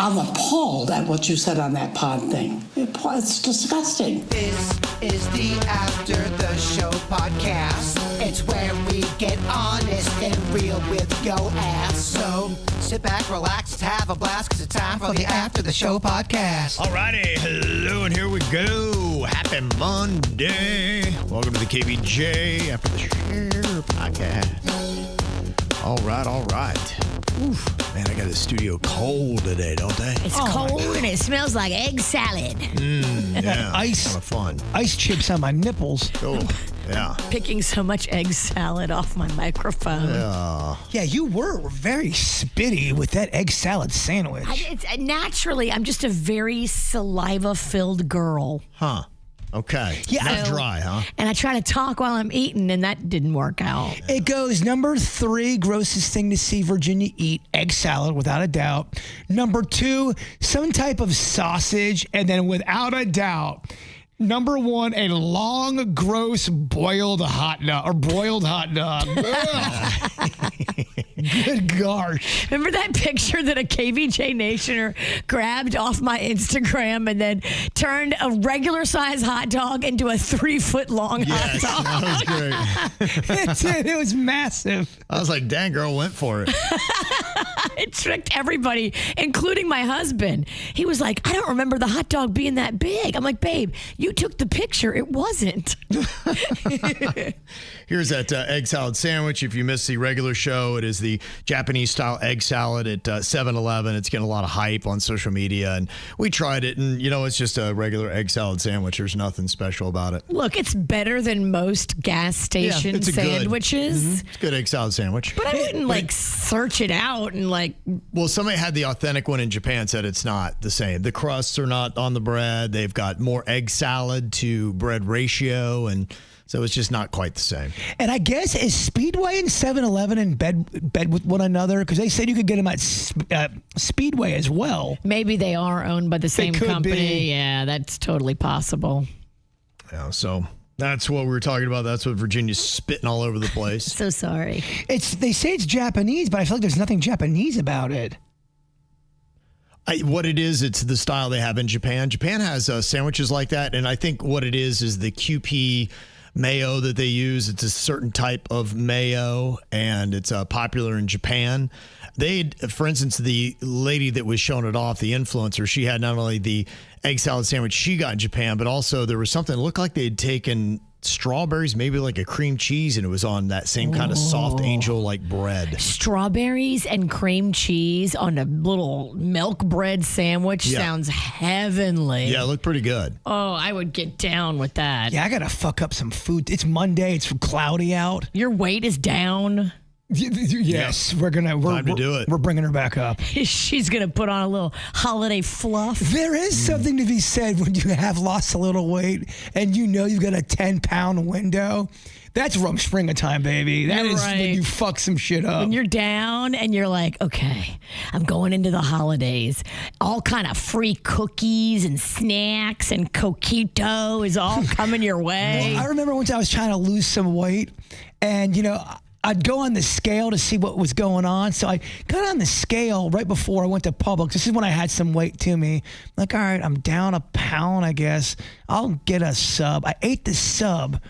I'm appalled at what you said on that pod thing. It's disgusting. This is the After the Show podcast. It's where we get honest and real with yo ass. So sit back, relax, have a blast, because it's time for the After the Show podcast. Alrighty, hello, and here we go. Happy Monday. Welcome to the KVJ After the Show podcast. All right. Oof. Man, I got the studio cold today, don't they? It's cold and it smells like egg salad. Yeah, Ice. kind of fun. Ice chips on my nipples. Oh, yeah. Picking so much egg salad off my microphone. Yeah, you were very spitty with that egg salad sandwich. Naturally, I'm just a very saliva-filled girl. Huh. Okay. Yeah, Not dry, huh? And I try to talk while I'm eating, and that didn't work out. It goes number 3, grossest thing to see Virginia eat, egg salad, without a doubt. Number 2, some type of sausage, and then without a doubt, number 1, a long, gross boiled hot dog. Good gosh. Remember that picture that a KVJ Nationer grabbed off my Instagram and then turned a regular size hot dog into a 3-foot-long hot dog? That was great. It was massive. I was like, dang, girl went for it. It tricked everybody, including my husband. He was like, I don't remember the hot dog being that big. I'm like, babe, you took the picture. It wasn't. Here's that egg salad sandwich. If you missed the regular show, it is the Japanese-style egg salad at 7-Eleven. It's getting a lot of hype on social media, and we tried it, and, it's just a regular egg salad sandwich. There's nothing special about it. Look, it's better than most gas station it's sandwiches. It's a good egg salad sandwich. But I wouldn't, search it out and, Well, somebody had the authentic one in Japan, said it's not the same. The crusts are not on the bread. They've got more egg salad to bread ratio, and so it's just not quite the same. And I guess, is Speedway and 7-Eleven in bed with one another? Because they said you could get them at Speedway as well. Maybe they are owned by the same could company. be. Yeah, that's totally possible. Yeah, so that's what we were talking about. That's what Virginia's spitting all over the place. So sorry. They say it's Japanese, but I feel like there's nothing Japanese about it. What it is, it's the style they have in Japan. Japan has sandwiches like that, and I think what it is the QP mayo that they use. It's a certain type of mayo, and it's popular in Japan. For instance, the lady that was showing it off, the influencer, she had not only the egg salad sandwich she got in Japan, but also there was something that looked like they had taken strawberries, maybe like a cream cheese, and it was on that same kind of soft angel-like bread. Strawberries and cream cheese on a little milk bread sandwich sounds heavenly. Yeah, it looked pretty good. Oh, I would get down with that. Yeah, I got to fuck up some food. It's Monday. It's cloudy out. Your weight is down. Yes, we're Time to do it. We're bringing her back up. She's going to put on a little holiday fluff. There is something to be said when you have lost a little weight and you've got a 10-pound window. That's rumspringa time, baby. That You're is right. when you fuck some shit up. When you're down and you're like, okay, I'm going into the holidays. All kind of free cookies and snacks and coquito is all coming your way. I remember once I was trying to lose some weight and, I'd go on the scale to see what was going on. So I got on the scale right before I went to Publix. This is when I had some weight to me. I'm like, all right, I'm down a pound, I guess. I'll get a sub. I ate the sub,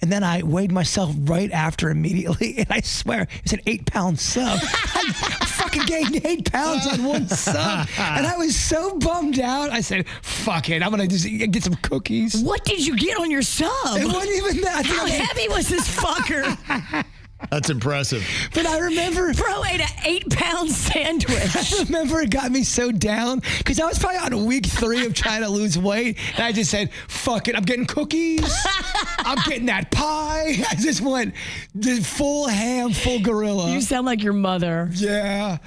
and then I weighed myself right after immediately. And I swear, it's an 8-pound sub. I fucking gained 8 pounds on one sub. And I was so bummed out. I said, fuck it. I'm going to just get some cookies. What did you get on your sub? It wasn't even that. How heavy was this fucker? That's impressive. But I remember... Bro ate an 8-pound sandwich. I remember it got me so down because I was probably on week 3 of trying to lose weight. And I just said, fuck it. I'm getting cookies. I'm getting that pie. I just went full ham, full gorilla. You sound like your mother. Yeah.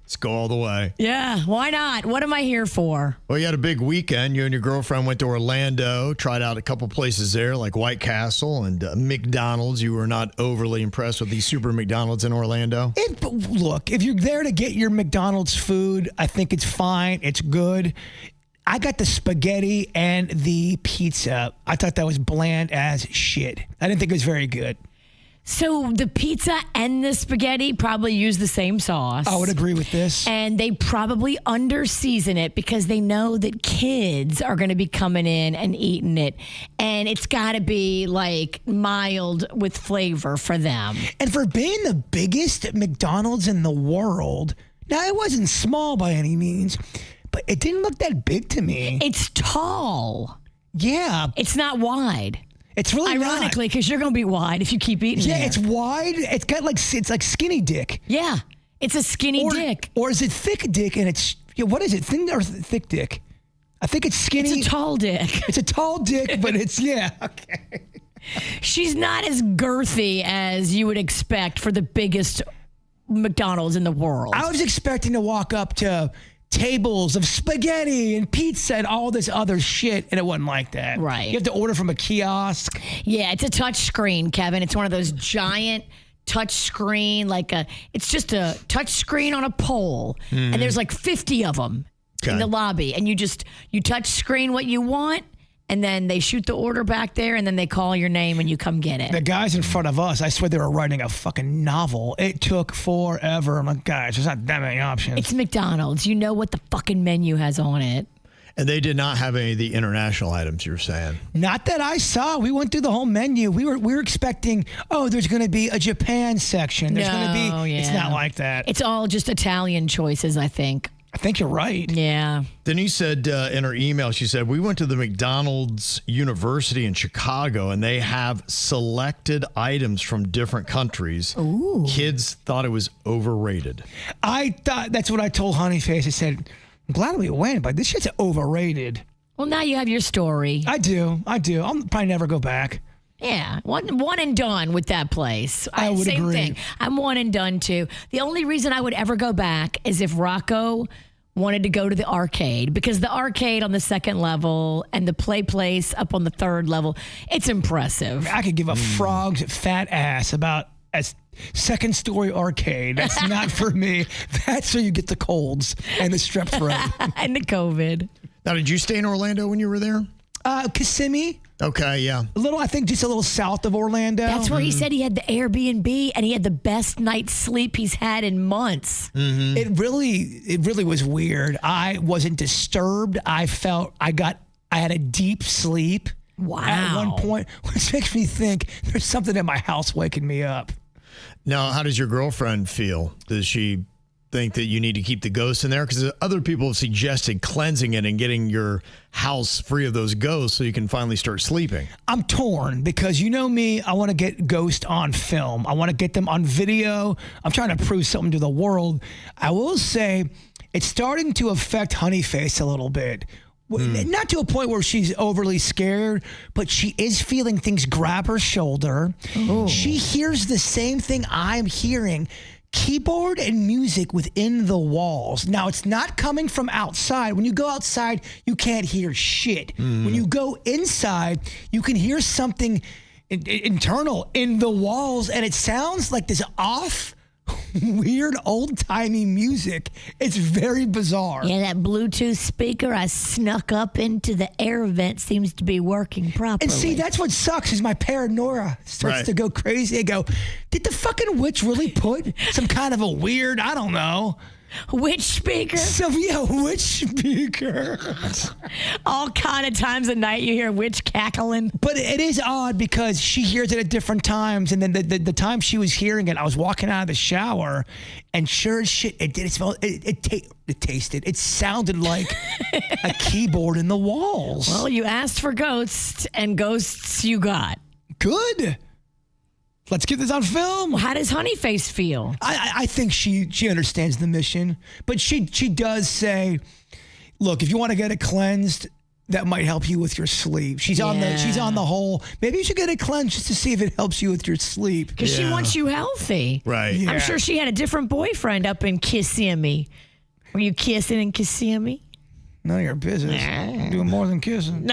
Let's go all the way. Yeah, why not? What am I here for? Well, you had a big weekend. You and your girlfriend went to Orlando, tried out a couple places there like White Castle and McDonald's. You were not overly impressed with the super McDonald's in Orlando? Look, if you're there to get your McDonald's food, I think it's fine. It's good. I got the spaghetti and the pizza. I thought that was bland as shit. I didn't think it was very good. So the pizza and the spaghetti probably use the same sauce. I would agree with this. And they probably under-season it because they know that kids are going to be coming in and eating it. And it's got to be like mild with flavor for them. And for being the biggest McDonald's in the world, now it wasn't small by any means, but it didn't look that big to me. It's tall. Yeah. It's not wide. It's really Ironically, because you're going to be wide if you keep eating Yeah, there. it's wide. It's got it's like skinny dick. Yeah, it's a skinny dick. Or is it thick dick and it's, what is it, thin or thick dick? I think it's skinny. It's a tall dick. It's a tall dick, but it's, okay. She's not as girthy as you would expect for the biggest McDonald's in the world. I was expecting to walk up to tables of spaghetti and pizza and all this other shit, and it wasn't like that. Right. You have to order from a kiosk. Yeah, it's a touch screen, Kevin. It's one of those giant touch screen, it's just a touch screen on a pole, and there's like 50 of them in the lobby, and you touch screen what you want, and then they shoot the order back there, and then they call your name and you come get it. The guys in front of us, I swear they were writing a fucking novel. It took forever. I'm like, guys, there's not that many options. It's McDonald's. You know what the fucking menu has on it. And they did not have any of the international items you're saying. Not that I saw. We went through the whole menu. We were expecting, there's going to be a Japan section. There's going to be. It's not like that. It's all just Italian choices, I think. I think you're right. Yeah. Denise said in her email, she said, we went to the McDonald's University in Chicago and they have selected items from different countries. Ooh. Kids thought it was overrated. I thought that's what I told Honeyface. I said, I'm glad we went, but this shit's overrated. Well, now you have your story. I do. I'll probably never go back. Yeah, one and done with that place. I would same agree. thing. I'm one and done too. The only reason I would ever go back is if Rocco wanted to go to the arcade, because the arcade on the second level and the play place up on the third level, it's impressive. I could give a frog's fat ass about a second story arcade. That's not for me. That's where you get the colds and the strep throat. And the COVID. Now, did you stay in Orlando when you were there? Kissimmee. Okay, yeah. I think just a little south of Orlando. That's where he said he had the Airbnb and he had the best night's sleep he's had in months. Mm-hmm. It really was weird. I wasn't disturbed. I felt I had a deep sleep. Wow. At one point, which makes me think there's something in my house waking me up. Now, how does your girlfriend feel? Does she think that you need to keep the ghosts in there? Because other people have suggested cleansing it and getting your house free of those ghosts so you can finally start sleeping. I'm torn because you know me, I want to get ghosts on film. I want to get them on video. I'm trying to prove something to the world. I will say it's starting to affect Honeyface a little bit. Not to a point where she's overly scared, but she is feeling things grab her shoulder. Ooh. She hears the same thing I'm hearing. Keyboard and music within the walls. Now, it's not coming from outside. When you go outside, you can't hear shit. When you go inside, you can hear something internal in the walls, and it sounds like this off, weird, old-timey music. It's very bizarre. Yeah, that Bluetooth speaker I snuck up into the air vent seems to be working properly. And see, that's what sucks is my paranoia starts to go crazy. I go, did the fucking witch really put some kind of a weird, I don't know. Which speaker? Which speaker? All kind of times a night you hear witch cackling. But it is odd because she hears it at different times. And then the time she was hearing it, I was walking out of the shower, and sure as shit, it did. It smelled. It tasted. It sounded like a keyboard in the walls. Well, you asked for ghosts, and ghosts you got. Good. Let's get this on film. Well, how does Honeyface feel? I think she understands the mission, but she does say, look, if you want to get it cleansed, that might help you with your sleep. She's on the whole. Maybe you should get it cleansed just to see if it helps you with your sleep. Because she wants you healthy. Right. Yeah. I'm sure she had a different boyfriend up in Kissimmee. Were you kissing in Kissimmee? None of your business. I'm doing more than kissing.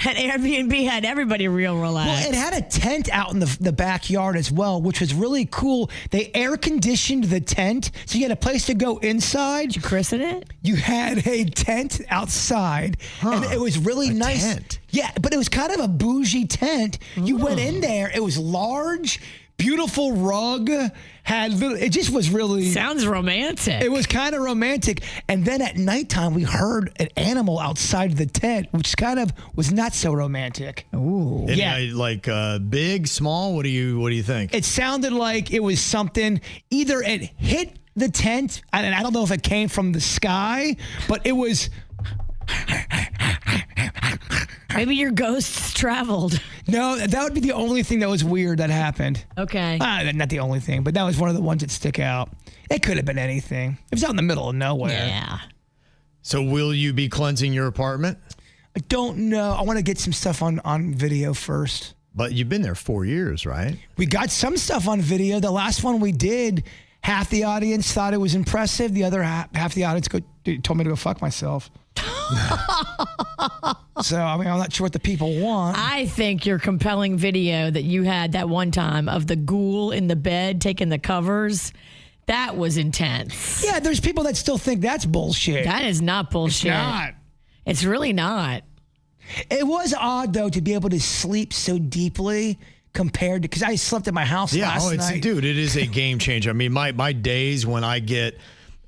That Airbnb had everybody real relaxed. Well, it had a tent out in the backyard as well, which was really cool. They air conditioned the tent, so you had a place to go inside. Did you christen it? You had a tent outside, and it was really nice. Tent. Yeah, but it was kind of a bougie tent. You went in there, it was large, beautiful rug, it just was really... Sounds romantic. It was kind of romantic. And then at nighttime, we heard an animal outside the tent, which kind of was not so romantic. Ooh. Yeah. Like big, small. What do you think? It sounded like it was something, either it hit the tent, and I don't know if it came from the sky, but it was... Maybe your ghosts traveled. No, that would be the only thing that was weird that happened. Okay. Not the only thing, but that was one of the ones that stick out. It could have been anything. It was out in the middle of nowhere. Yeah. So will you be cleansing your apartment? I don't know. I want to get some stuff on video first. But you've been there 4 years, right? We got some stuff on video. The last one we did, half the audience thought it was impressive. The other half the audience told me to go fuck myself. So, I mean, I'm not sure what the people want. I think your compelling video that you had that one time of the ghoul in the bed taking the covers, that was intense. Yeah, there's people that still think that's bullshit. That is not bullshit. It's not. It's really not. It was odd, though, to be able to sleep so deeply compared to, because I slept at my house last night. Dude, it is a game changer. I mean, my days when I get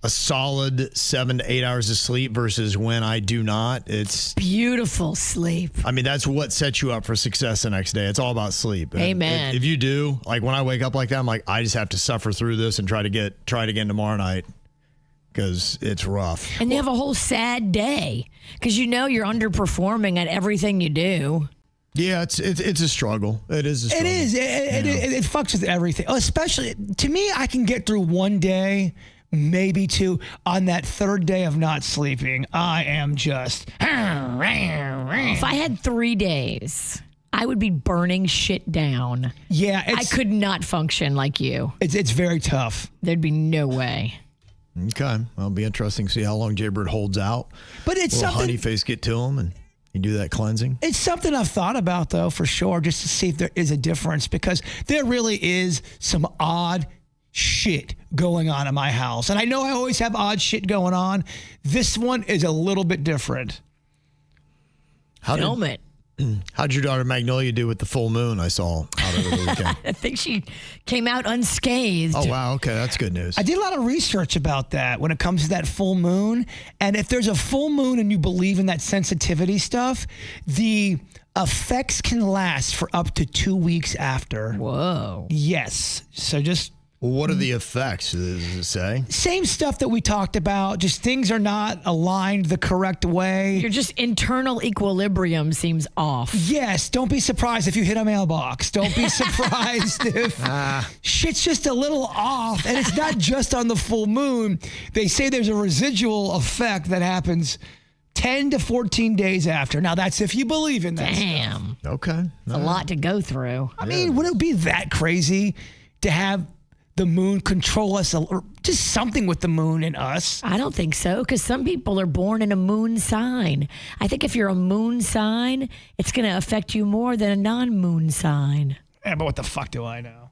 a solid 7 to 8 hours of sleep versus when I do not, it's beautiful sleep. I mean, that's what sets you up for success the next day. It's all about sleep. Amen. If you do, like when I wake up like that, I'm like, I just have to suffer through this and try it again tomorrow night because it's rough. And you have a whole sad day because you know you're underperforming at everything you do. Yeah, it's a struggle. It is a struggle. It is. It fucks with everything. Especially, to me, I can get through one day, maybe two. On that third day of not sleeping, I am just... If I had 3 days, I would be burning shit down. Yeah. I could not function like you. It's very tough. There'd be no way. Okay. Well, it'll be interesting to see how long Jbird holds out. But it's Will something... honey face get to him and you do that cleansing? It's something I've thought about, though, for sure, just to see if there is a difference, because there really is some odd shit going on in my house. And I know I always have odd shit going on. This one is a little bit different. Film it. How'd your daughter Magnolia do with the full moon I saw out over the weekend? I think she came out unscathed. Oh, wow. Okay. That's good news. I did a lot of research about that when it comes to that full moon. And if there's a full moon and you believe in that sensitivity stuff, the effects can last for up to 2 weeks after. Whoa. Yes. So just... What are the effects, does it say? Same stuff that we talked about. Just things are not aligned the correct way. Your just internal equilibrium seems off. Yes, don't be surprised if you hit a mailbox. Don't be surprised if shit's just a little off. And it's not just on the full moon. They say there's a residual effect that happens 10 to 14 days after. Now, that's if you believe in that. Damn. Okay. It's a lot to go through. I mean, would it be that crazy to have the moon control us, or just something with the moon and us? I don't think so, because some people are born in a moon sign. I think if you're a moon sign, it's going to affect you more than a non-moon sign. Yeah, but what the fuck do I know?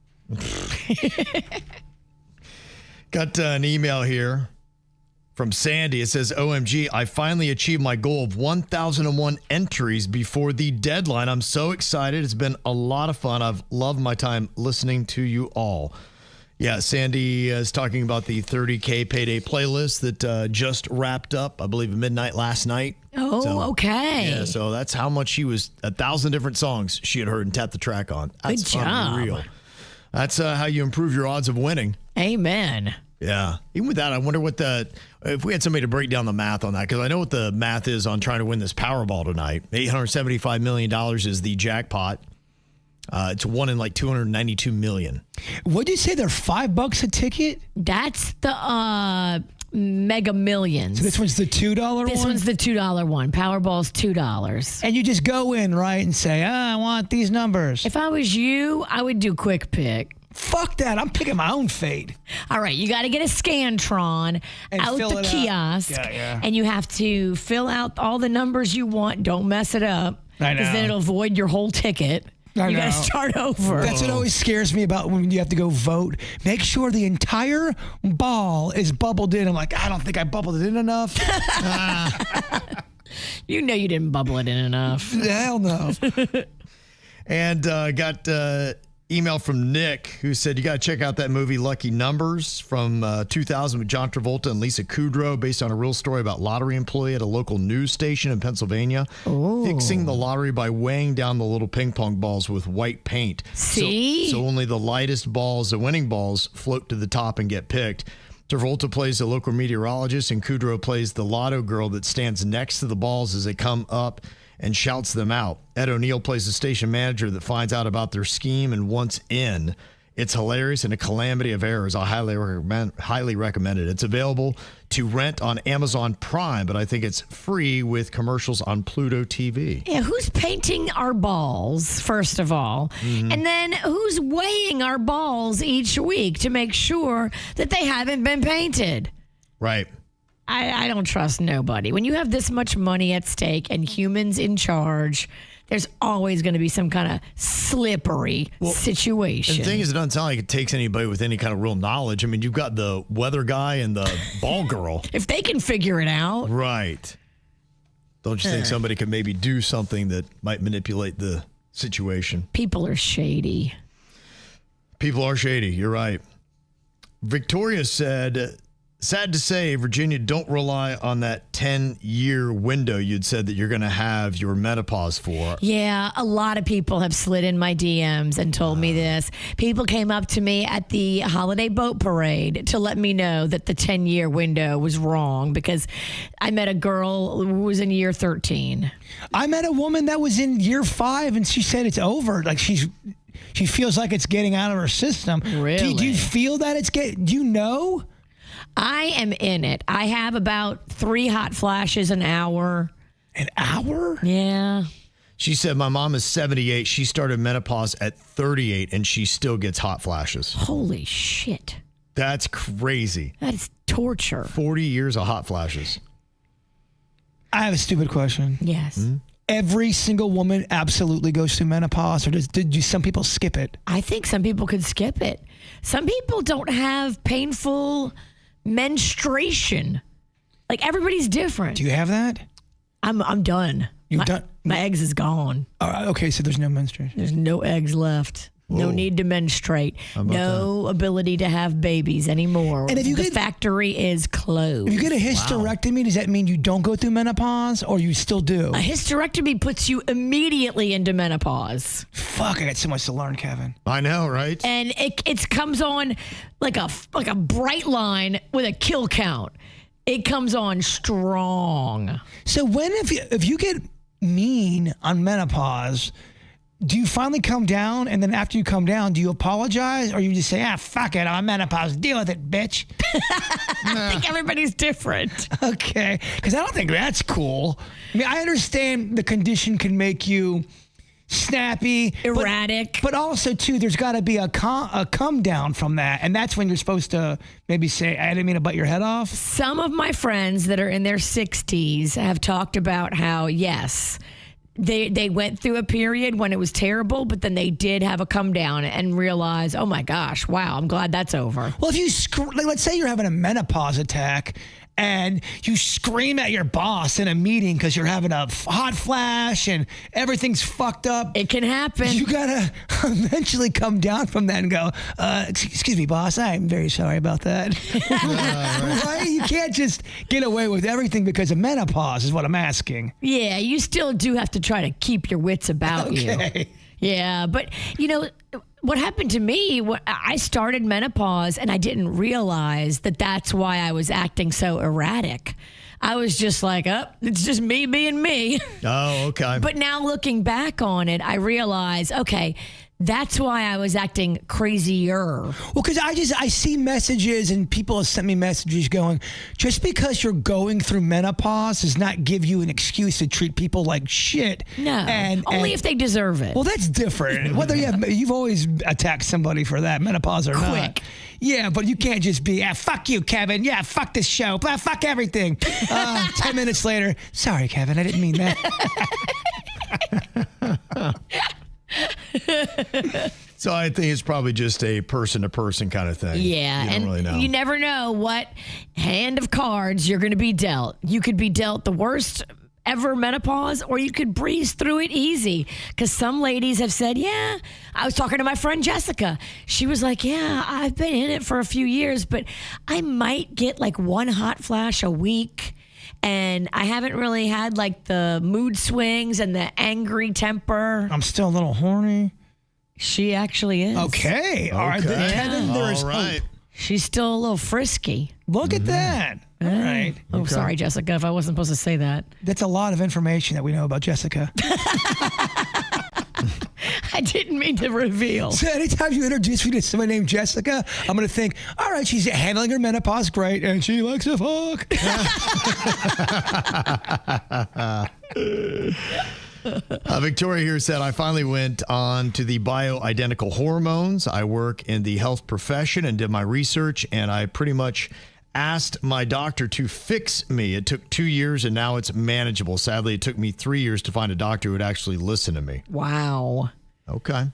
Got an email here from Sandy. It says, OMG, I finally achieved my goal of 1,001 entries before the deadline. I'm so excited. It's been a lot of fun. I've loved my time listening to you all. Yeah, Sandy is talking about the 30K payday playlist that just wrapped up, I believe, at midnight last night. Oh, okay. Yeah, so that's how much 1,000 different songs she had heard and tapped the track on. That's Good job. unreal. That's how you improve your odds of winning. Amen. Yeah. Even with that, I wonder if we had somebody to break down the math on that, because I know what the math is on trying to win this Powerball tonight. $875 million is the jackpot. It's one in like 292 million. What'd you say? They're $5 a ticket? That's the Mega Millions. So this one's the $2 one? This one's the $2 one. Powerball's $2. And you just go in, right, and say, I want these numbers. If I was you, I would do quick pick. Fuck that. I'm picking my own fate. All right, you got to get a Scantron And out fill the it out. kiosk. Yeah. And you have to fill out all the numbers you want. Don't mess it up. I know. Because then it'll void your whole ticket. I You got know. to start over. That's what always scares me about when you have to go vote. Make sure the entire ball is bubbled in. I'm like, I don't think I bubbled it in enough. You know you didn't bubble it in enough. Hell no. And got email from Nick who said, you got to check out that movie Lucky Numbers from 2000 with John Travolta and Lisa Kudrow, based on a real story about lottery employee at a local news station in Pennsylvania fixing the lottery by weighing down the little ping pong balls with white paint. See? So only the lightest balls, the winning balls, float to the top and get picked. Travolta plays the local meteorologist, and Kudrow plays the lotto girl that stands next to the balls as they come up and shouts them out. Ed O'Neill plays the station manager that finds out about their scheme and wants in. It's hilarious and a calamity of errors. I highly recommend it. It's available to rent on Amazon Prime, but I think it's free with commercials on Pluto TV. Yeah, who's painting our balls, first of all? And then who's weighing our balls each week to make sure that they haven't been painted? Right. I don't trust nobody. When you have this much money at stake and humans in charge, there's always going to be some kind of slippery situation. And the thing is, it doesn't sound like it takes anybody with any kind of real knowledge. I mean, you've got the weather guy and the ball girl. If they can figure it out. Right. Don't you think somebody could maybe do something that might manipulate the situation? People are shady. People are shady. You're right. Victoria said, sad to say, Virginia, don't rely on that 10-year window you'd said that you're going to have your menopause for. Yeah, a lot of people have slid in my DMs and told me this. People came up to me at the holiday boat parade to let me know that the 10-year window was wrong because I met a girl who was in year 13. I met a woman that was in year 5, and she said it's over. Like she feels like it's getting out of her system. Really? Do you feel that it's getting? Do you know? I am in it. I have about 3 hot flashes an hour. An hour? Yeah. She said, my mom is 78. She started menopause at 38, and she still gets hot flashes. Holy shit. That's crazy. That is torture. 40 years of hot flashes. I have a stupid question. Yes. Every single woman absolutely goes through menopause, or do some people skip it? I think some people could skip it. Some people don't have painful menstruation. Like, everybody's different. Do you have that? I'm done. Done? My eggs is gone. Okay, so there's no menstruation. There's no eggs left. No need to menstruate. No ability to have babies anymore. And if you the get- factory is closed. If you get a hysterectomy, does that mean you don't go through menopause, or you still do? A hysterectomy puts you immediately into menopause. Fuck, I got so much to learn, Kevin. I know, right? And it comes on like a bright line with a kill count. It comes on strong. So if you get mean on menopause, do you finally come down, and then after you come down, do you apologize, or you just say, fuck it, I'm menopause, deal with it, bitch? I think everybody's different. Okay, because I don't think that's cool. I mean, I understand the condition can make you snappy, Erratic. but also too, there's got to be a come down from that, and that's when you're supposed to maybe say, I didn't mean to bite your head off. Some of my friends that are in their 60s have talked about how, yes, they went through a period when it was terrible, but then they did have a come down and realize, oh my gosh, wow, I'm glad that's over. Well, if you let's say you're having a menopause attack and you scream at your boss in a meeting because you're having a hot flash and everything's fucked up. It can happen. You gotta eventually come down from that and go, excuse me, boss, I'm very sorry about that. Right? You can't just get away with everything because of menopause is what I'm asking. Yeah, you still do have to try to keep your wits about you. Okay. Yeah, but what happened to me, I started menopause and I didn't realize that that's why I was acting so erratic. I was just like, it's just me being me. Oh, okay. But now looking back on it, I realize, okay, that's why I was acting crazier. Well, because I see messages and people have sent me messages going, just because you're going through menopause does not give you an excuse to treat people like shit. No, only if they deserve it. Well, that's different. Whether you've always attacked somebody for that, menopause or not. Quick. Yeah, but you can't just be, fuck you, Kevin. Yeah, fuck this show. Fuck everything. 10 minutes later, sorry, Kevin, I didn't mean that. So I think it's probably just a person-to-person kind of thing. Yeah, you don't and really know. you never know what hand of cards you're going to be dealt. You could be dealt the worst ever menopause, or you could breeze through it easy. Because some ladies have said, yeah, I was talking to my friend Jessica. She was like, yeah, I've been in it for a few years, but I might get like one hot flash a week. And I haven't really had like the mood swings and the angry temper. I'm still a little horny. She actually is. Okay. All right. Okay. Kevin, there is All right. hope. She's still a little frisky. Look at that. All right. Oh, sorry, Jessica, if I wasn't supposed to say that. That's a lot of information that we know about Jessica. I didn't mean to reveal. So anytime you introduce me to someone named Jessica, I'm going to think, all right, she's handling her menopause great, and she likes to fuck. Victoria here said, I finally went on to the bioidentical hormones. I work in the health profession and did my research, and I pretty much asked my doctor to fix me. It took 2 years, and now it's manageable. Sadly, it took me 3 years to find a doctor who would actually listen to me. Wow. Okay.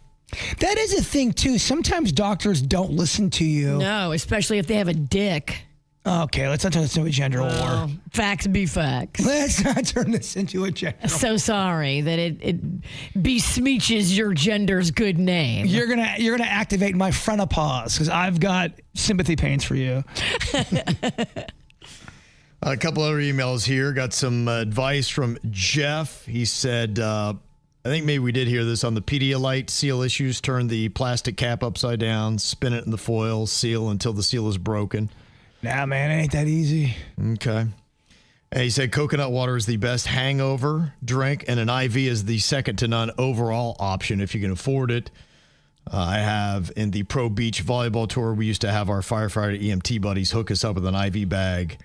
That is a thing, too. Sometimes doctors don't listen to you. No, especially if they have a dick. Okay, let's not turn this into a gender war. Facts be facts. Let's not turn this into a gender war. So sorry that it besmeeches your gender's good name. You're gonna activate my fronopause because I've got sympathy pains for you. A couple other emails here. Got some advice from Jeff. He said, I think maybe we did hear this on the Pedialyte seal issues. Turn the plastic cap upside down, spin it in the foil, seal until the seal is broken. Nah, man, it ain't that easy. Okay. And he said coconut water is the best hangover drink, and an IV is the second to none overall option if you can afford it. I have in the Pro Beach Volleyball Tour, we used to have our firefighter EMT buddies hook us up with an IV bag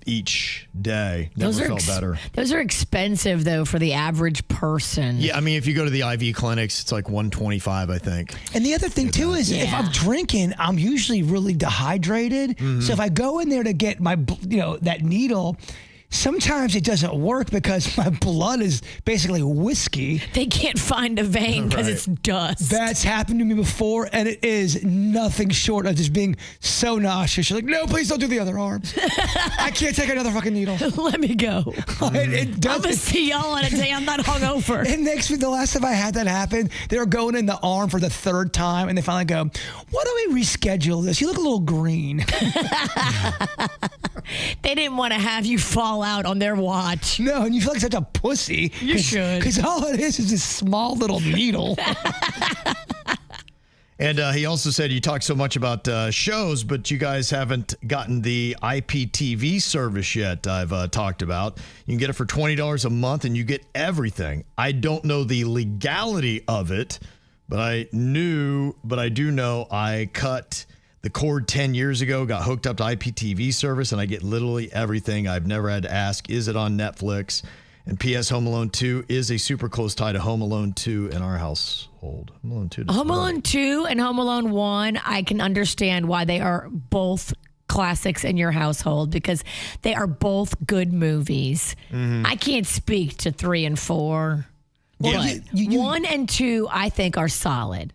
each day. Never felt better. Those are expensive, though, for the average person. Yeah, I mean, if you go to the IV clinics, it's like $125, I think. And the other thing, too, is if I'm drinking, I'm usually really dehydrated. Mm-hmm. So if I go in there to get my, that needle, sometimes it doesn't work because my blood is basically whiskey. They can't find a vein because it's dust. That's happened to me before, and it is nothing short of just being so nauseous. You're like, no, please don't do the other arm. I can't take another fucking needle. Let me go. It I'm does. going to see y'all on a day I'm not hungover. And next week, the last time I had that happen, they were going in the arm for the third time, and they finally go, why don't we reschedule this? You look a little green. They didn't want to have you fall out on their watch. No, and you feel like such a pussy. You should. Because all it is this small little needle. And he also said you talk so much about shows, but you guys haven't gotten the IPTV service yet I've talked about. You can get it for $20 a month, and you get everything. I don't know the legality of it, but I do know I cut the cord 10 years ago, got hooked up to IPTV service, and I get literally everything. I've never had to ask, is it on Netflix? And P.S. Home Alone 2 is a super close tie to Home Alone 2 in our household. Home Alone 2. Home Alone 2 and Home Alone 1, I can understand why they are both classics in your household because they are both good movies. Mm-hmm. I can't speak to 3 and 4. Yeah. But 1 and 2, I think, are solid.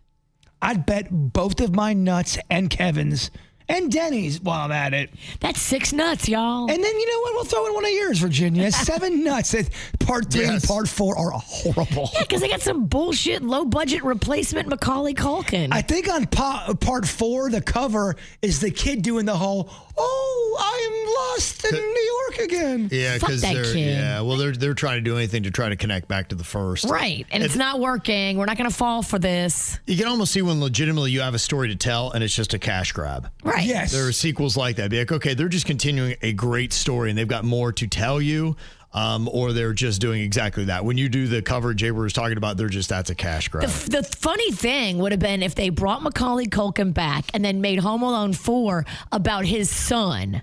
I'd bet both of my nuts and Kevin's and Denny's while I'm at it. That's 6 nuts, y'all. And then, you know what? We'll throw in one of yours, Virginia. 7 nuts. Part 3 and part 4 are horrible. Yeah, because they got some bullshit low-budget replacement Macaulay Culkin. I think on part 4, the cover is the kid doing the whole, I'm lost in New York again. Yeah, Fuck because that kid. they're trying to do anything to try to connect back to the first. Right, and it's not working. We're not going to fall for this. You can almost see when legitimately you have a story to tell and it's just a cash grab. Right. Yes. There are sequels like that. Be like, okay, they're just continuing a great story and they've got more to tell you, or they're just doing exactly that. When you do the cover Jbird was talking about, that's a cash grab. The funny thing would have been if they brought Macaulay Culkin back and then made Home Alone 4 about his son.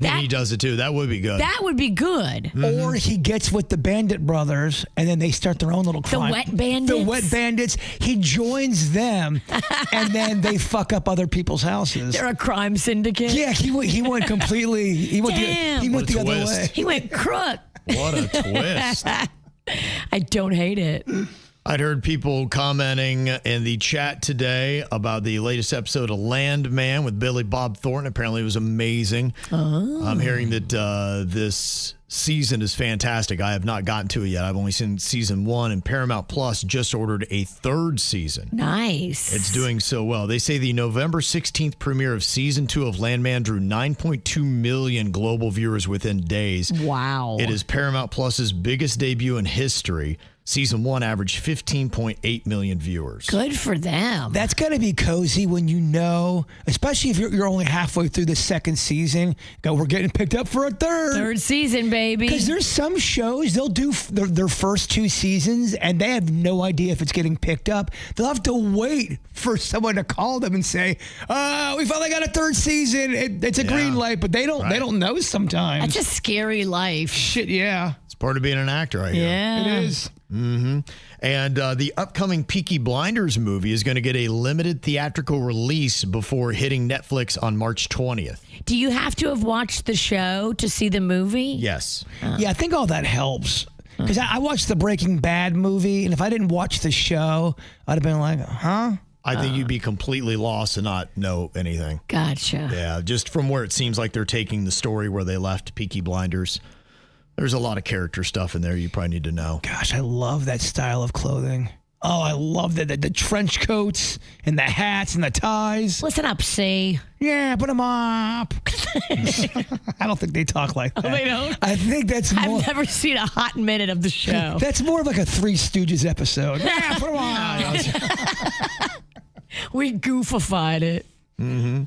And he does it too. That would be good. That would be good. Mm-hmm. Or he gets with the Bandit brothers, and then they start their own little crime. Wet Bandits? The Wet Bandits. He joins them, and then they fuck up other people's houses. They're a crime syndicate. Yeah, he went completely. He went Damn. the What a other twist. way. He went crook. What a twist. I don't hate it. I'd heard people commenting in the chat today about the latest episode of Landman with Billy Bob Thornton. Apparently it was amazing. I'm hearing that this season is fantastic. I have not gotten to it yet. I've only seen season 1, and Paramount Plus just ordered a 3rd season. Nice. It's doing so well. They say the November 16th premiere of season 2 of Landman drew 9.2 million global viewers within days. Wow. It is Paramount Plus's biggest debut in history. Season 1 averaged 15.8 million viewers. Good for them. That's got to be cozy when you know, especially if you're only halfway through the 2nd season. Go, we're getting picked up for a 3rd season, baby. Because there's some shows, they'll do their first 2 seasons, and they have no idea if it's getting picked up. They'll have to wait for someone to call them and say, we finally got a 3rd season. It's a green light, but they don't know sometimes. That's a scary life. Shit, yeah. It's part of being an actor, I hear. Yeah. It is. Mm-hmm. And the upcoming Peaky Blinders movie is going to get a limited theatrical release before hitting Netflix on March 20th. Do you have to have watched the show to see the movie? Yes. Yeah, I think all that helps. Because I watched the Breaking Bad movie, and if I didn't watch the show, I'd have been like, huh? I think you'd be completely lost and not know anything. Gotcha. Yeah, just from where it seems like they're taking the story where they left Peaky Blinders. There's a lot of character stuff in there you probably need to know. Gosh, I love that style of clothing. Oh, I love the trench coats and the hats and the ties. Listen up, C. Yeah, put them up. I don't think they talk like that. Oh, they don't? I think that's more. I've never seen a hot minute of the show. That's more of like a Three Stooges episode. Yeah, put them on. We goofified it. Mm-hmm.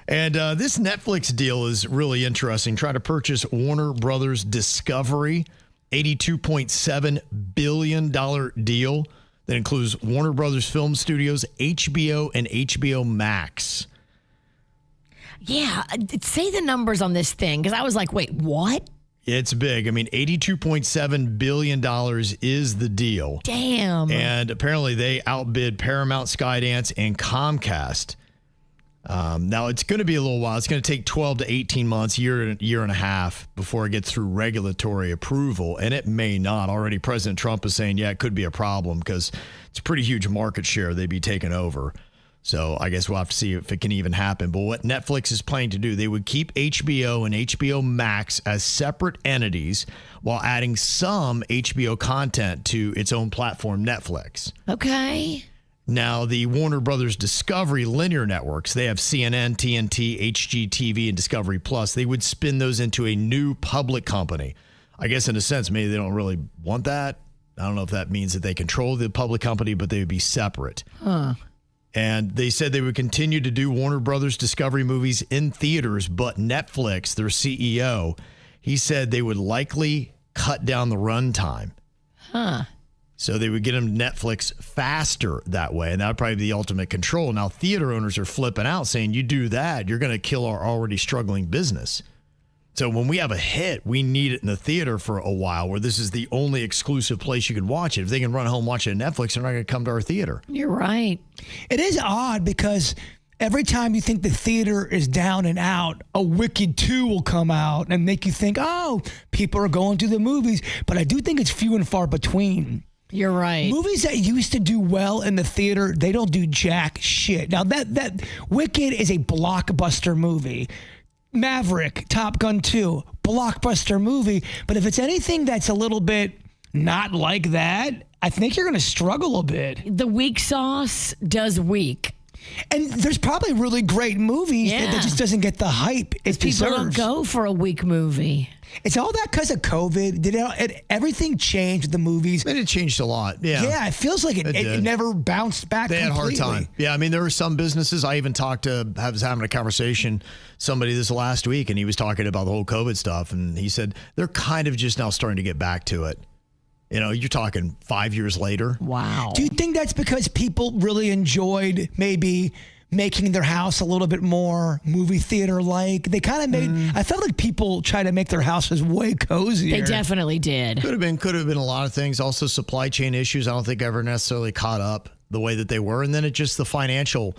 And this Netflix deal is really interesting. Try to purchase Warner Brothers Discovery, $82.7 billion deal that includes Warner Brothers Film Studios, HBO, and HBO Max. Yeah, say the numbers on this thing, because I was like, wait, what? It's big. I mean, $82.7 billion is the deal. Damn. And apparently they outbid Paramount, Skydance, and Comcast. Now, it's going to be a little while. It's going to take 12 to 18 months, year and a half before it gets through regulatory approval, and it may not. Already President Trump is saying, yeah, it could be a problem because it's a pretty huge market share they'd be taking over. So I guess we'll have to see if it can even happen. But what Netflix is planning to do, they would keep HBO and HBO Max as separate entities while adding some HBO content to its own platform, Netflix. Okay. Now, the Warner Brothers Discovery linear networks, they have CNN, TNT, HGTV, and Discovery Plus. They would spin those into a new public company. I guess in a sense, maybe they don't really want that. I don't know if that means that they control the public company, but they would be separate. Huh. And they said they would continue to do Warner Brothers Discovery movies in theaters, but Netflix, their CEO, he said they would likely cut down the runtime. Huh. So they would get them Netflix faster that way, and that would probably be the ultimate control. Now, theater owners are flipping out, saying, you do that, you're going to kill our already struggling business. So when we have a hit, we need it in the theater for a while, where this is the only exclusive place you can watch it. If they can run home watch it on Netflix, they're not going to come to our theater. You're right. It is odd because every time you think the theater is down and out, a Wicked 2 will come out and make you think, oh, people are going to the movies. But I do think it's few and far between. You're right. Movies that used to do well in the theater, they don't do jack shit. Now, that Wicked is a blockbuster movie. Maverick, Top Gun 2, blockbuster movie. But if it's anything that's a little bit not like that, I think you're going to struggle a bit. The weak sauce does weak. And there's probably really great movies that just doesn't get the hype it deserves. People don't go for a weak movie. It's all that because of COVID. Everything changed with the movies. And it changed a lot. Yeah. Yeah, it feels like it never bounced back They completely. had a hard time. Yeah, I mean, there were some businesses. I even I was having a conversation, somebody this last week, and he was talking about the whole COVID stuff. And he said they're kind of just now starting to get back to it. You know, you're talking 5 years later. Wow. Do you think that's because people really enjoyed maybe making their house a little bit more movie theater-like? They kind of made, I felt like people try to make their houses way cozier. They definitely did. Could have been a lot of things. Also, supply chain issues. I don't think ever necessarily caught up the way that they were. And then it just the financial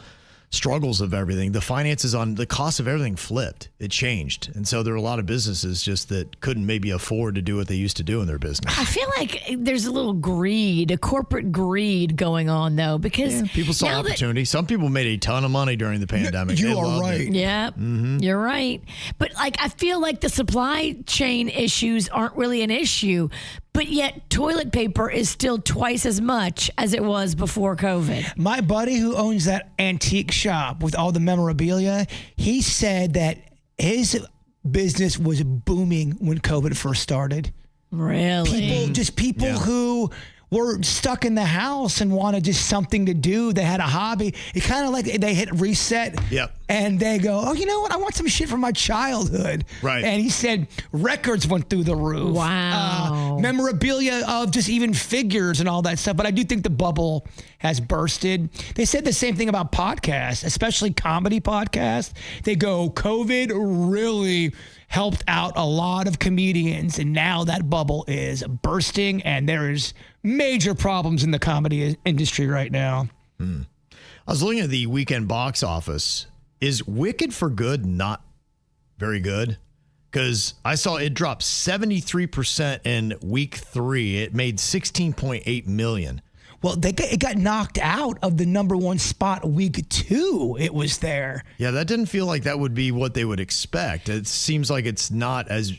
struggles of everything, the finances on the cost of everything flipped. It changed. And so there are a lot of businesses just that couldn't maybe afford to do what they used to do in their business. I feel like there's a little greed, a corporate greed going on, though, because People saw opportunity. Some people made a ton of money during the pandemic. You They are loved right. it. Yeah, you're right. But like, I feel like the supply chain issues aren't really an issue, but yet toilet paper is still twice as much as it was before COVID. My buddy who owns that antique shop with all the memorabilia, he said that his business was booming when COVID first started. Really? People who were stuck in the house and wanted just something to do. They had a hobby. It kind of like they hit reset. Yep. And they go, oh, you know what? I want some shit from my childhood. Right. And he said records went through the roof. Wow. Memorabilia of just even figures and all that stuff. But I do think the bubble has bursted. They said the same thing about podcasts, especially comedy podcasts. They go, COVID really helped out a lot of comedians, and now that bubble is bursting, and there's major problems in the comedy industry right now. I was looking at the weekend box office. Is Wicked for Good not very good? Because I saw it drop 73% in week 3. It made $16.8 million. Well, it got knocked out of the number one spot week 2. It was there. Yeah, that didn't feel like that would be what they would expect. It seems like it's not as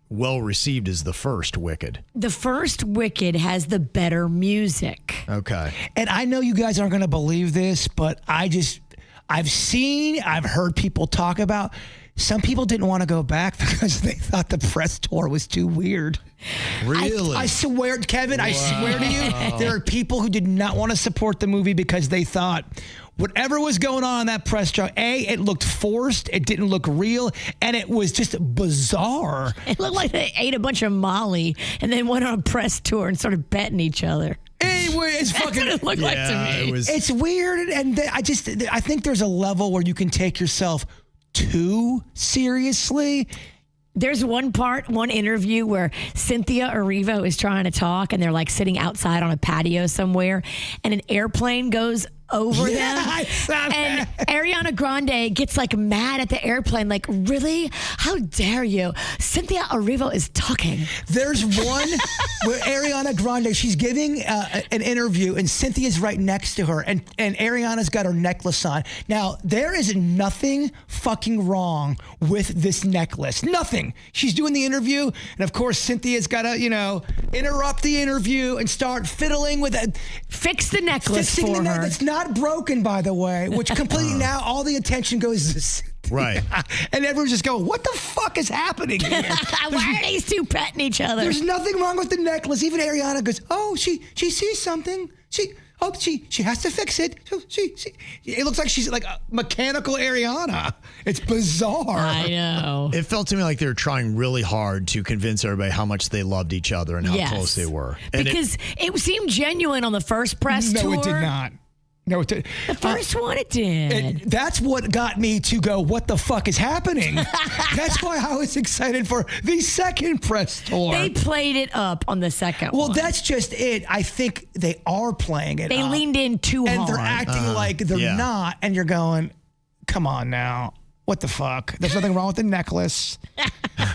well received as the first Wicked. The first Wicked has the better music. Okay. And I know you guys aren't going to believe this, but I've heard people talk about, some people didn't want to go back because they thought the press tour was too weird. Really? I swear, Kevin, I swear to you, there are people who did not want to support the movie because they thought whatever was going on in that press tour, it looked forced, it didn't look real, and it was just bizarre. It looked like they ate a bunch of Molly and then went on a press tour and started betting each other. Anyway, it's That's fucking. what it looked like to me. It's weird, and I think there's a level where you can take yourself too seriously. There's one interview where Cynthia Erivo is trying to talk, and they're like sitting outside on a patio somewhere, and an airplane goes over them. I saw And that. Ariana Grande gets like mad at the airplane, like, really? How dare you? Cynthia Erivo is talking. There's one where Ariana Grande, she's giving an interview, and Cynthia's right next to her, and Ariana's got her necklace on. Now, there is nothing fucking wrong with this necklace. Nothing. She's doing the interview, and of course, Cynthia's got to, interrupt the interview and start fiddling with it. Fix the necklace Fixing for the her. That's not broken, by the way, which completely now all the attention goes to Cynthia. Right. And everyone's just going, what the fuck is happening here? Why are these two petting each other? There's nothing wrong with the necklace. Even Ariana goes, oh, she sees something. She has to fix it. So it looks like she's like a mechanical Ariana. It's bizarre. I know. It felt to me like they were trying really hard to convince everybody how much they loved each other and how close they were. And because it seemed genuine on the first press tour. No, it did not. No, it did. The first one, it did. That's what got me to go, what the fuck is happening? That's why I was excited for the second press tour. They played it up on the second one. Well, that's just it. I think they are playing it They up. leaned in too hard. And they're acting like they're not. And you're going, come on now. What the fuck? There's nothing wrong with the necklace.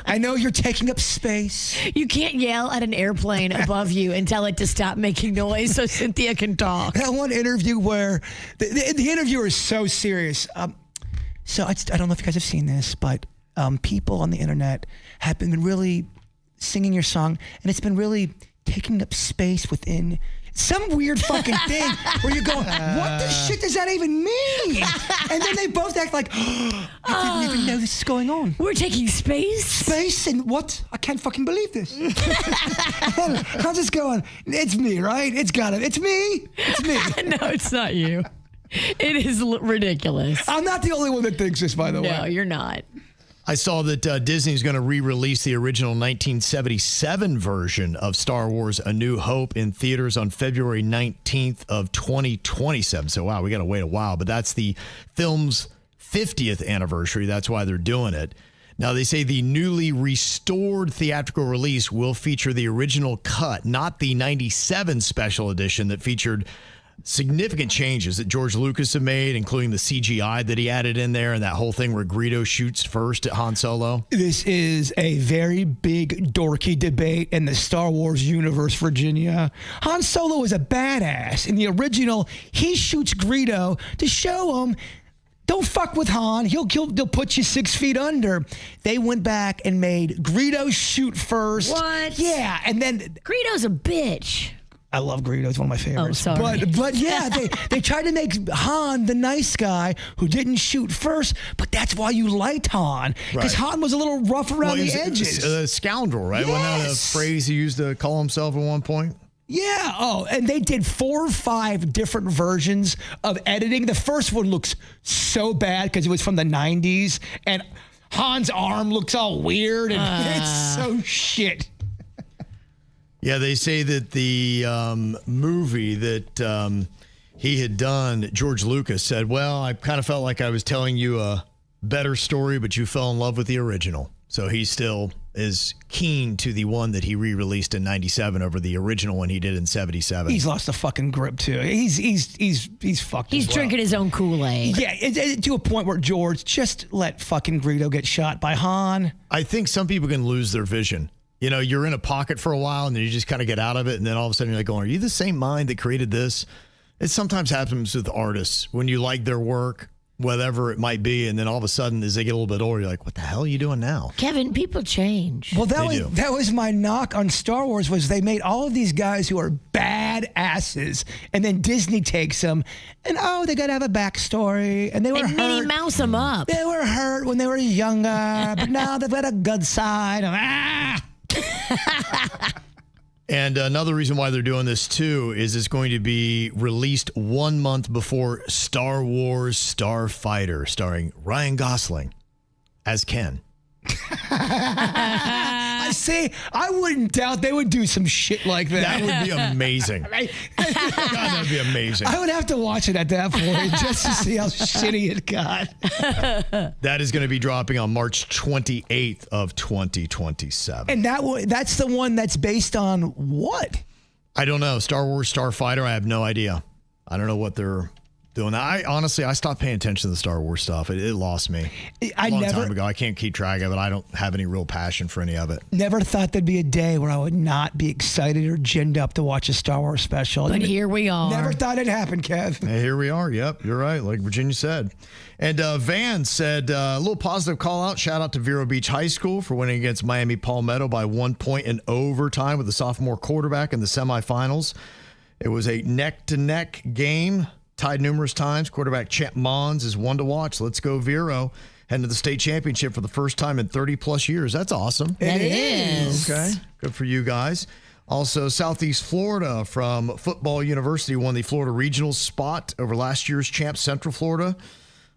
I know you're taking up space. You can't yell at an airplane above you and tell it to stop making noise so Cynthia can talk. That one interview where the interviewer is so serious. So I don't know if you guys have seen this, but people on the internet have been really singing your song, and it's been really taking up space within some weird fucking thing where you're going, what the shit does that even mean? And then they both act like, oh, I didn't even know this is going on. We're taking space? Space and what? I can't fucking believe this. I'm just going, it's me, right? It's me. It's me. No, it's not you. It is ridiculous. I'm not the only one that thinks this, by the way. No, you're not. I saw that Disney's going to re-release the original 1977 version of Star Wars A New Hope in theaters on February 19th of 2027. So, wow, we got to wait a while. But that's the film's 50th anniversary. That's why they're doing it. Now, they say the newly restored theatrical release will feature the original cut, not the 97 special edition that featured significant changes that George Lucas had made, including the CGI that he added in there and that whole thing where Greedo shoots first at Han Solo. This is a very big dorky debate in the Star Wars universe, Virginia. Han Solo is a badass. In the original, he shoots Greedo to show him, don't fuck with Han. He'll put you 6 feet under. They went back and made Greedo shoot first. What? Yeah, and then Greedo's a bitch. I love Greedo. It's one of my favorites. Oh, sorry. But yeah, they tried to make Han the nice guy who didn't shoot first, but that's why you liked Han. Because Han was a little rough around the edges. A scoundrel, right? Yes. Wasn't that a phrase he used to call himself at one point? Yeah. Oh, and they did 4 or 5 different versions of editing. The first one looks so bad because it was from the 90s, and Han's arm looks all weird, and it's so shit. Yeah, they say that the movie that he had done, George Lucas said, well, I kind of felt like I was telling you a better story, but you fell in love with the original. So he still is keen to the one that he re-released in 97 over the original one he did in 77. He's lost the fucking grip too. He's fucked. He's drinking his own Kool-Aid. Yeah, to a point where George, just let fucking Greedo get shot by Han. I think some people can lose their vision. You know, you're in a pocket for a while and then you just kind of get out of it. And then all of a sudden you're like going, are you the same mind that created this? It sometimes happens with artists when you like their work, whatever it might be. And then all of a sudden, as they get a little bit older, you're like, what the hell are you doing now? Kevin, people change. Well, that was my knock on Star Wars was they made all of these guys who are bad asses. And then Disney takes them and, they got to have a backstory. And they were hurt. Minnie Mouse them up. They were hurt when they were younger. But now they've got a good side. And another reason why they're doing this, too, is it's going to be released 1 month before Star Wars Starfighter, starring Ryan Gosling as Ken. I see. I wouldn't doubt they would do some shit like that. That would be amazing. God, that would be amazing. I would have to watch it at that point just to see how shitty it got. That is going to be dropping on March 28th of 2027. And that's the one that's based on what? I don't know. Star Wars Starfighter, I have no idea. I don't know what they're doing. I stopped paying attention to the Star Wars stuff. It lost me a long time ago. I can't keep track of it. I don't have any real passion for any of it. Never thought there'd be a day where I would not be excited or ginned up to watch a Star Wars special. But here we are. Never thought it'd happen, Kev. Hey, here we are. Yep, you're right. Like Virginia said. And Van said, a little positive call out. Shout out to Vero Beach High School for winning against Miami Palmetto by 1 point in overtime with the sophomore quarterback in the semifinals. It was a neck-to-neck game. Tied numerous times. Quarterback Champ Mons is one to watch. Let's go, Vero. Heading to the state championship for the first time in 30-plus years. That's awesome. It is. Okay. Good for you guys. Also, Southeast Florida from Football University won the Florida Regional spot over last year's champ, Central Florida.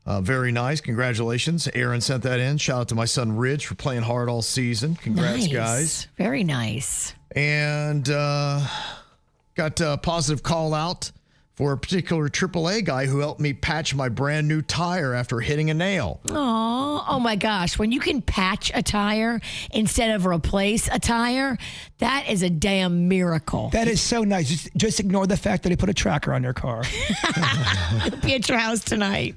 Very nice. Congratulations. Aaron sent that in. Shout out to my son, Ridge, for playing hard all season. Congrats, guys. Very nice. And got a positive call out for a particular AAA guy who helped me patch my brand new tire after hitting a nail. Oh my gosh. When you can patch a tire instead of replace a tire, that is a damn miracle. That is so nice. Just ignore the fact that he put a tracker on your car. He'll be at your house tonight.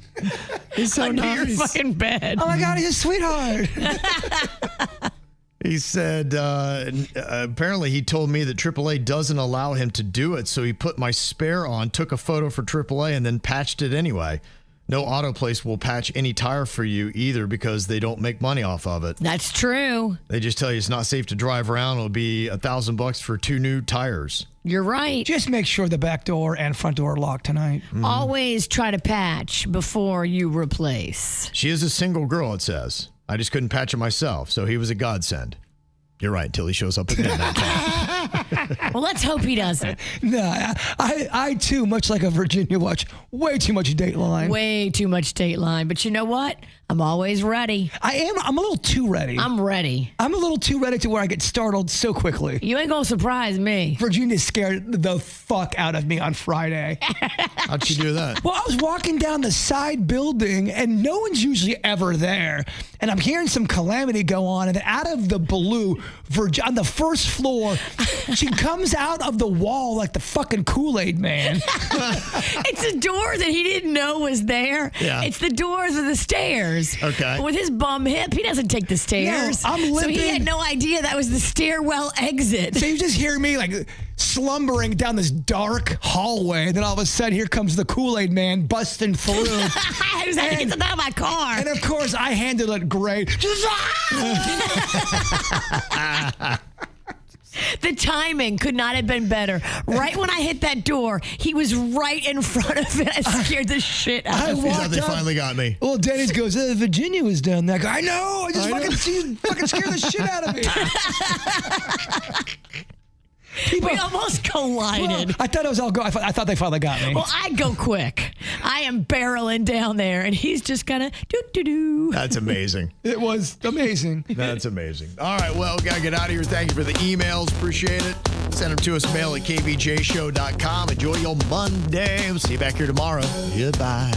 He's so nice. Your fucking bed. Oh my God, he's a sweetheart. He said, apparently he told me that AAA doesn't allow him to do it, so he put my spare on, took a photo for AAA, and then patched it anyway. No auto place will patch any tire for you either because they don't make money off of it. That's true. They just tell you it's not safe to drive around. It'll be $1,000 for 2 new tires. You're right. Just make sure the back door and front door are locked tonight. Always try to patch before you replace. She is a single girl, it says. I just couldn't patch it myself, so he was a godsend. You're right, until he shows up at midnight time. Well, let's hope he doesn't. No, I too, much like a Virginia, watch way too much Dateline. Way too much Dateline. But you know what? I'm always ready. I'm a little too ready. I'm ready. I'm a little too ready to where I get startled so quickly. You ain't gonna surprise me. Virginia scared the fuck out of me on Friday. How'd she do that? Well, I was walking down the side building, and no one's usually ever there. And I'm hearing some calamity go on, and out of the blue, on the first floor, She comes out of the wall like the fucking Kool-Aid man. It's a door that he didn't know was there. Yeah. It's the doors of the stairs. Okay. With his bum hip, he doesn't take the stairs. No, I'm So he limping. had no idea that was the stairwell exit. So you just hear me like slumbering down this dark hallway. And then all of a sudden, here comes the Kool-Aid man busting through. I was like, get out of my car. And of course, I handled it great. The timing could not have been better. Right when I hit that door, he was right in front of it. I scared the shit out of He him. thought they finally got me. Well, Dennis goes, Virginia was down there. I go, I know. I just fucking scared the shit out of me. People, We almost collided. well, I thought it was all go. I thought they finally got me. Well, I go quick. I am barreling down there, and he's just kind of do-do-do. That's amazing. It was amazing. That's amazing. All right, well, got to get out of here. Thank you for the emails. Appreciate it. Send them to us, mail at kvjshow.com. Enjoy your Monday. We'll see you back here tomorrow. Goodbye.